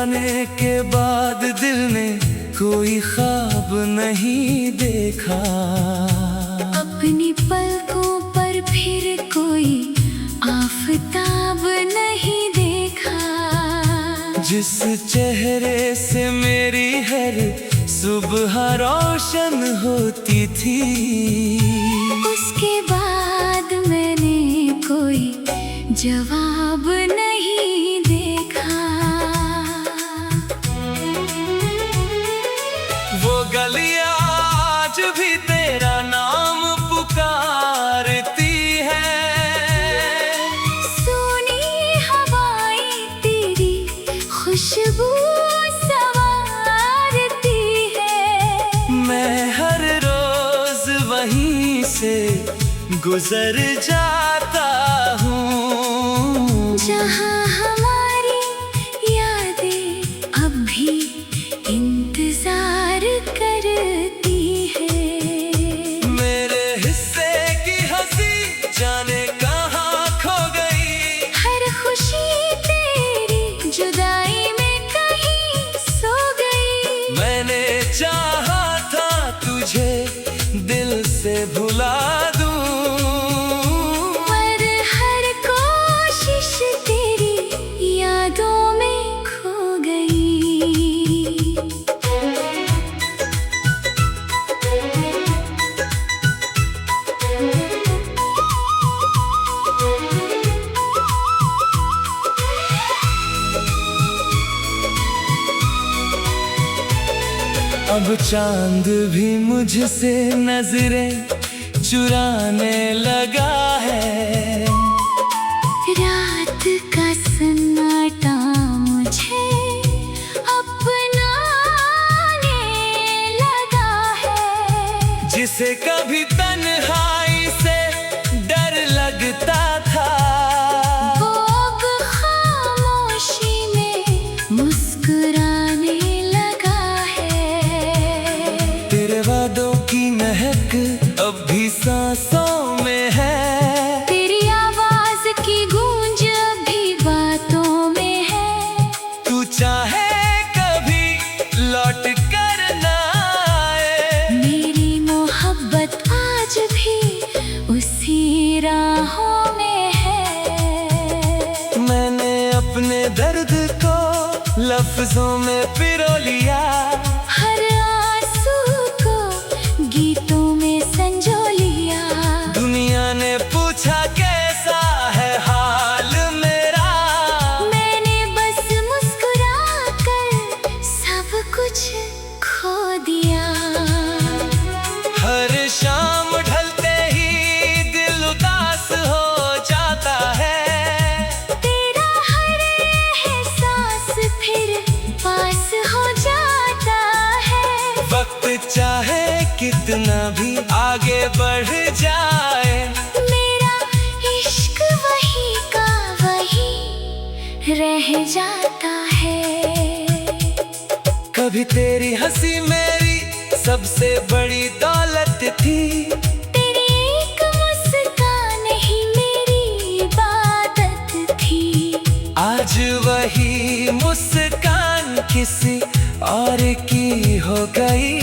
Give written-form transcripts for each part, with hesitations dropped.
जाने के बाद दिल ने कोई ख्वाब नहीं देखा। अपनी पलकों पर फिर कोई आफताब नहीं देखा। जिस चेहरे से मेरी हर सुबह रोशन होती थी, उसके बाद मैंने कोई जवाब नहीं देखा। वो गलियां आज भी तेरा नाम पुकारती है। सोनी हवाएं तेरी खुशबू सवारती है। मैं हर रोज वहीं से गुजर जाता हूँ, जहाँ हमारी यादें अब भी इंतजार करती है। मेरे हिस्से की हंसी जाने कहाँ खो गई। हर खुशी तेरी जुदाई में कहीं सो गई। मैंने चाहा था तुझे दिल से भुला दूं, पर हर कोशिश तेरी यादों में खो गई। अब चांद भी मुझसे नजरें चुराने लगा है। रात का सन्नाटा मुझे अपनाने लगा है। जिसे कभी तन्हाई से डर लगता था, वो अब खामोशी में मुस्कुराने लगा है। तेरे वादों की महक अब भी सांसों में है। तेरी आवाज की गूंज अभी बातों में है। तू चाहे कभी लौट कर ना आए, मेरी मोहब्बत आज भी उसी राहों में है। मैंने अपने दर्द को लफ्जों में पिरो लिया। हर आंसू को गीतों में संजो लिया। दुनिया ने पूछा कैसा है हाल मेरा, मैंने बस मुस्कुरा कर सब कुछ खो दिया। हर शाम ढलते ही दिल उदास हो जाता है। तेरा हर एहसास फिर पास हो जाता है। वक्त चाहे कितना भी आगे बढ़ जाए, मेरा इश्क वही का वही रह जाता है। कभी तेरी हंसी मेरी सबसे बड़ी दौलत थी। तेरी एक मुस्कान ही मेरी इबादत थी। आज वही मुस्कान किसी और की हो गई,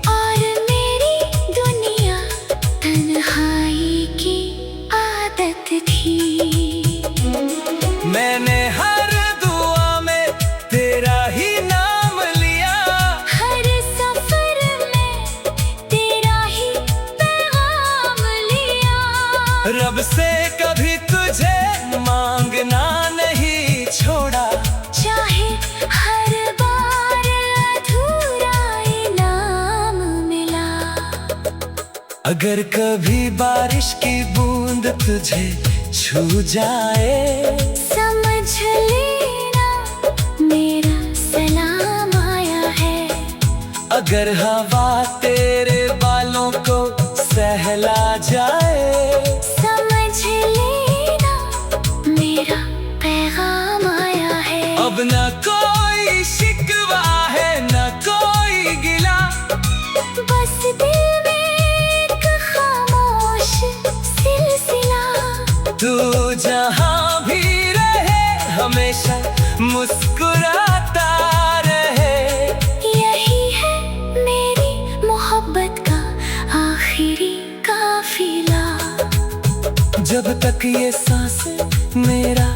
और मेरी दुनिया तन्हाई की आदत थी। मैंने हर दुआ में तेरा ही नाम लिया। हर सफर में तेरा ही पैगाम लिया। रब से कभी तुझे मांगना नहीं छोड़ा, चाहे हर बार अधूरा इनाम मिला। अगर कभी बारिश की बूंद तुझे छू जाए, समझ लेना मेरा सलाम आया है। अगर हवा तेरे बालों को सहला जाए, समझ लेना मेरा पैगाम आया है। अब न कोई शिकवा है न कोई गिला, बस दिल में एक खामोश सिलसिला। तू जहाँ भी रहे हमेशा मुस्कुराती तक ये सांसें मेरा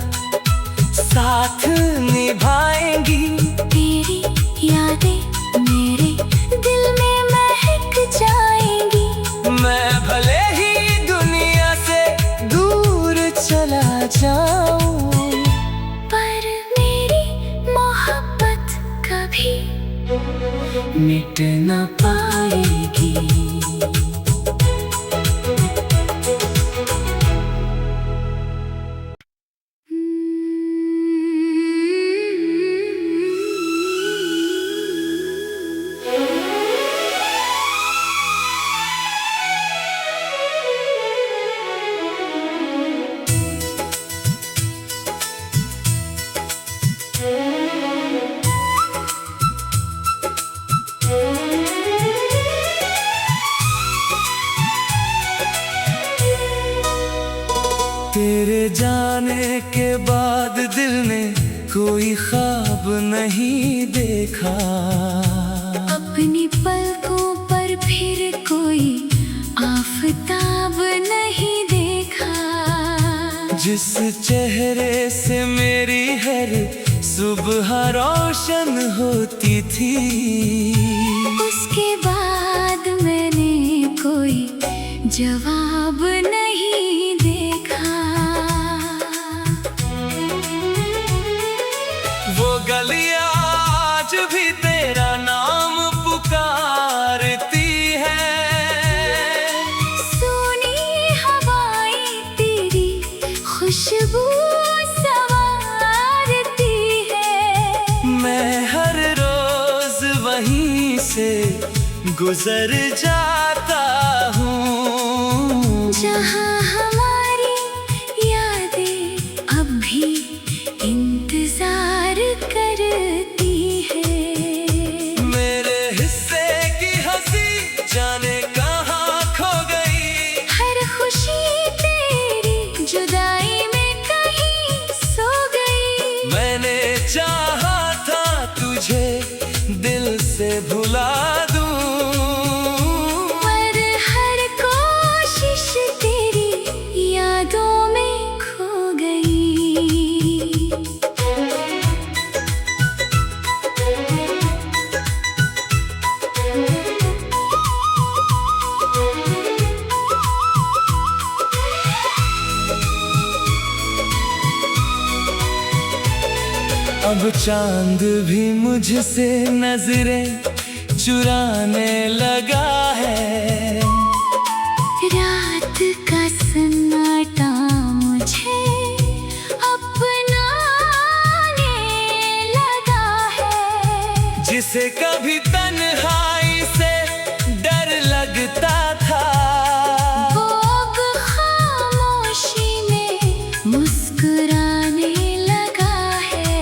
साथ निभाएंगी। तेरी यादें मेरे दिल में महक जाएंगी। मैं भले ही दुनिया से दूर चला जाऊं, पर मेरी मोहब्बत कभी मिट न पाएगी। तेरे जाने के बाद दिल ने कोई ख्वाब नहीं देखा। अपनी पलकों पर फिर कोई आफताब नहीं देखा। जिस चेहरे से मेरी हर सुबह रोशन होती थी, उसके बाद मैंने कोई जवाब नहीं देखा। वो गलियां आज भी तेरा नाम पुकारती है। सोनी हवाएं तेरी खुशबू सवारती है। मैं हर रोज वहीं से गुजर जाता हूँ, जहाँ हमारी यादें अब भी इंतजार करती है। मेरे हिस्से की हंसी जाने कहाँ खो गई। हर खुशी तेरी जुदाई में कहीं सो गई। मैंने चाहा था तुझे दिल से भुला दूं, पर हर कोशिश तेरी यादों में खो गई। अब चांद भी मुझसे नजरें चुराने लगा है। रात का सन्नाटा मुझे अपनाने लगा है। जिसे कभी तन्हाई से डर लगता था, वो अब खामोशी में मुस्कुराने लगा है।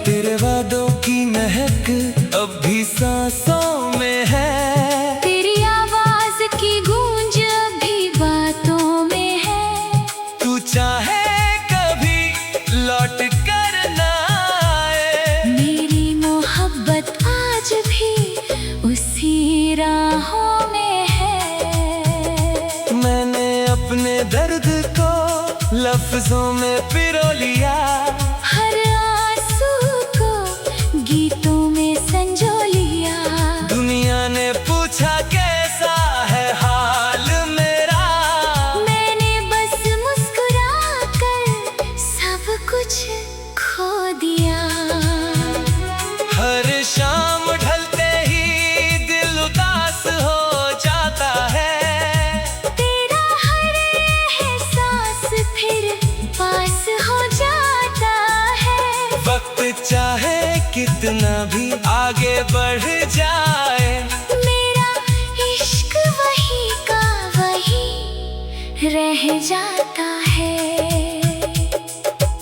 तेरे वादों की महक अब भी सांसों में है। तेरी आवाज की गूंज भी बातों में है। तू चाहे कभी लौट कर ना आए, मेरी मोहब्बत आज भी उसी राहों में है। मैंने अपने दर्द को लफ्जों में पिरो लिया। हर आंसू को गीतों में संजो लिया। दुनिया ने पूछा कैसा है हाल मेरा, मैंने बस मुस्कुरा कर सब कुछ खो दिया। हर शाम ढलते ही दिल उदास हो जाता है। तेरा हर एहसास फिर पास हो जाता है। वक्त चाहे कितना भी आगे बढ़ जाए, मेरा इश्क वही का वही रह जाता है।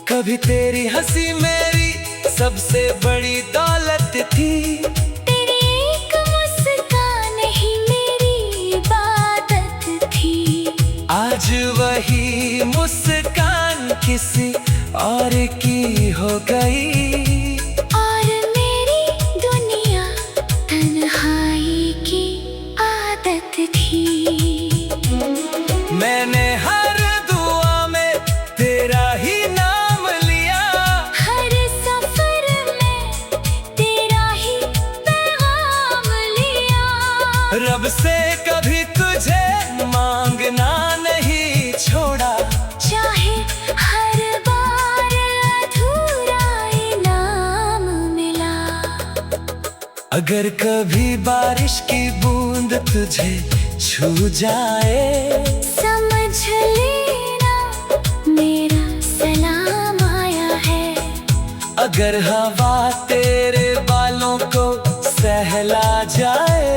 कभी तेरी हंसी मेरी सबसे बड़ी दौलत थी। तेरी एक मुस्कान ही मेरी इबादत थी। आज वही मुस्कान किसी और की हो गई। और मेरी दुनिया तन्हाई की आदत थी। मैंने हर अगर कभी बारिश की बूंद तुझे छू जाए, समझ लेना मेरा सलाम आया है। अगर हवा तेरे बालों को सहला जाए,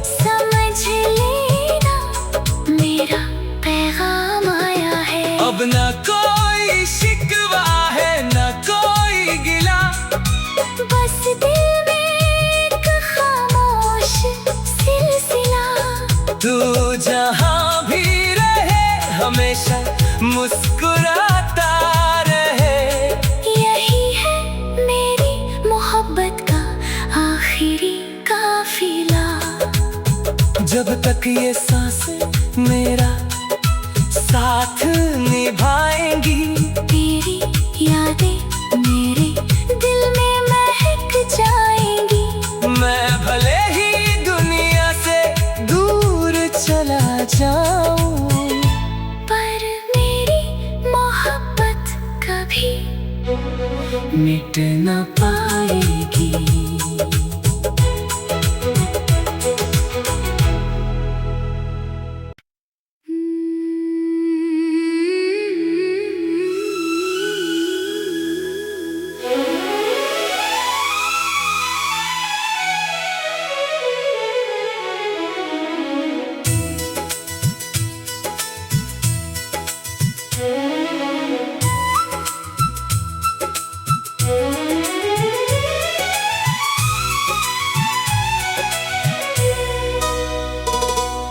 समझ लेना मेरा पैगाम आया है। अब न कोई शिकवा है न कोई गिला, बस दिल में एक खामोश सिलसिला। तू जहाँ भी रहे हमेशा मुस्कुराता रहे। यही है मेरी मोहब्बत का आखिरी काफिला। जब तक ये सांसें मेरा साथ निभाएंगी, तेरी यादें मेरे दिल में महक जाएंगी। मैं भले ही दुनिया से दूर चला जाऊं, पर मेरी मोहब्बत कभी मिट न पाएगी।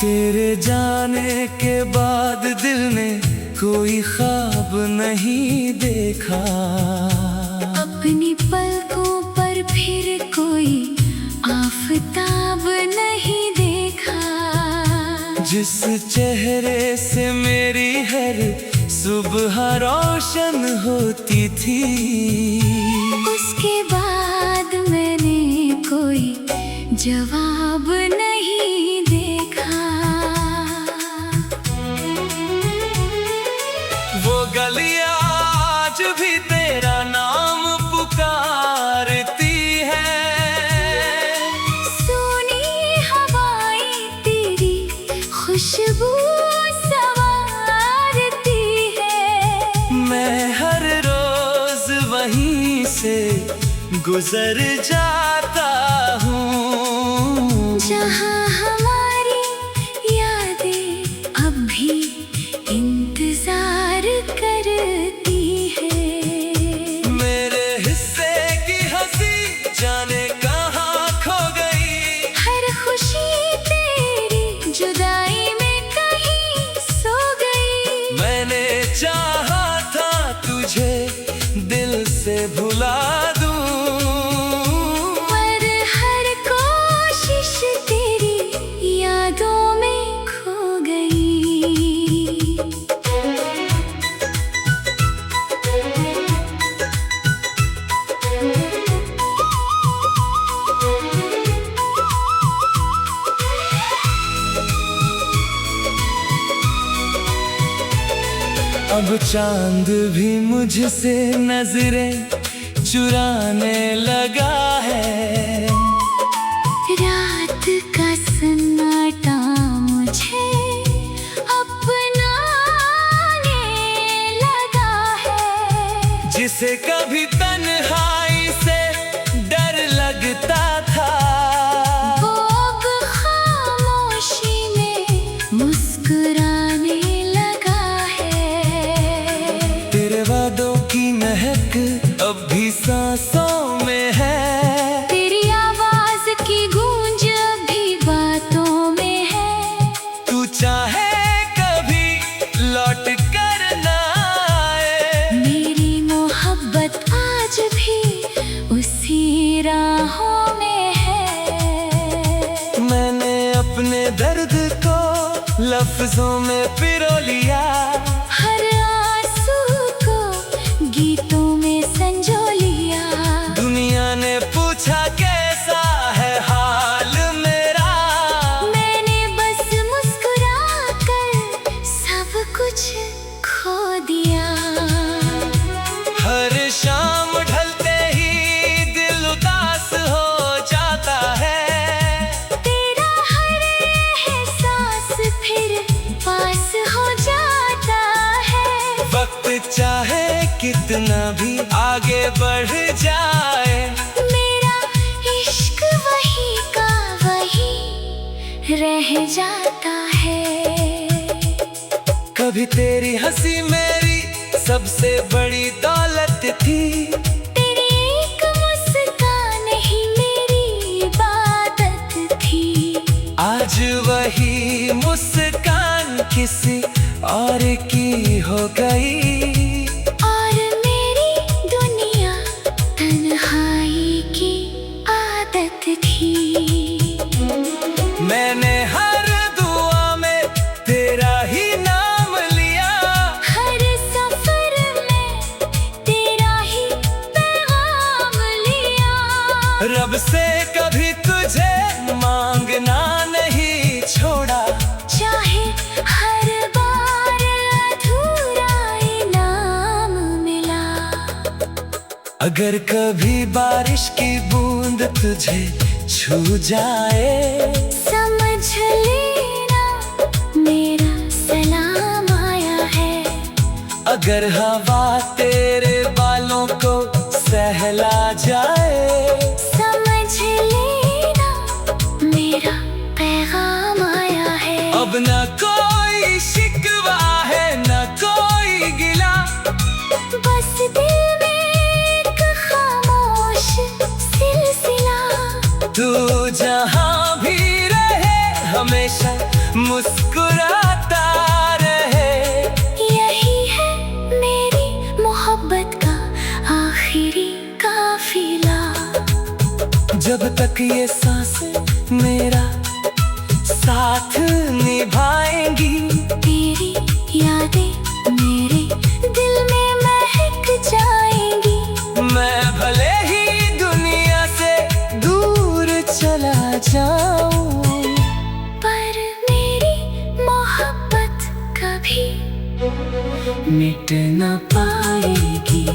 तेरे जाने के बाद दिल ने कोई ख्वाब नहीं देखा। अपनी पलकों पर फिर कोई आफताब नहीं देखा। जिस चेहरे से मेरी हर सुबह रोशन होती थी, उसके बाद मैंने कोई जवाब नहीं देखा। वो गलियां आज भी तेरा नाम पुकारती है। सोनी हवाएं तेरी खुशबू सवारती है। मैं हर रोज वहीं से गुजर जाता हूँ, जहाँ हमारी यादें अब भी इंतजार करती है। मेरे हिस्से की हंसी जाने कहाँ खो गई। हर खुशी तेरी जुदाई में कहीं सो गई। मैंने चाहा था तुझे दिल से भुला दूं, पर हर कोशिश तेरी यादों में खो गई। अब चांद भी मुझसे नजरें चुराने लगा है। रात का सन्नाटा मुझे अपनाने लगा है। जिसे कभी तन्हाई से डर लगता था, वो अब खामोशी में मुस्कुराने लगा है। तेरे वादों की महक अब भी सांसों में है। तेरी आवाज की गूंज अभी बातों में है। तू चाहे कभी लौट कर ना आए, मेरी मोहब्बत आज भी उसी राहों में है। मैंने अपने दर्द को लफ्जों में पिरो लिया। हर आंसू को गीतों में संजो लिया। दुनिया ने पूछा कैसा है हाल मेरा, मैंने बस मुस्कुरा कर सब कुछ खो दिया। हर शाम ढलते ही दिल उदास हो जाता है। आगे बढ़ जाए। मेरा इश्क वही का वही रह जाता है। कभी तेरी हंसी मेरी सबसे बड़ी दौलत थी। तेरी एक मुस्कान ही मेरी इबादत थी। आज वही मुस्कान किसी और की हो गई। और मेरी दुनिया तन्हाई की आदत थी। मैंने हर दुआ में तेरा ही नाम लिया। हर सफर में तेरा ही पैगाम लिया। रब से कभी तुझे मांगना नहीं छोड़ा। चाहे हर बार अधूरा इनाम मिला। अगर कभी बारिश की बूंद तुझे छू जाए, समझ लेना मेरा सलाम आया है। अगर हवा तेरे बालों को सहला जाए, समझ लेना मेरा पैगाम आया है। अब न कोई शिकवा है न कोई गिला। बस दिल में एक खामोश सिलसिला। तू जहाँ भी रहे हमेशा मुस्कुराता रहे। यही है मेरी मोहब्बत का आखिरी काफिला। जब तक ये सांसें मेरा साथ निभाएंगी, तेरी यादें मेरे दिल में महक जाएंगी। मैं भले ही दुनिया से दूर चला जाऊं, पर मेरी मोहब्बत कभी मिट न पाएगी।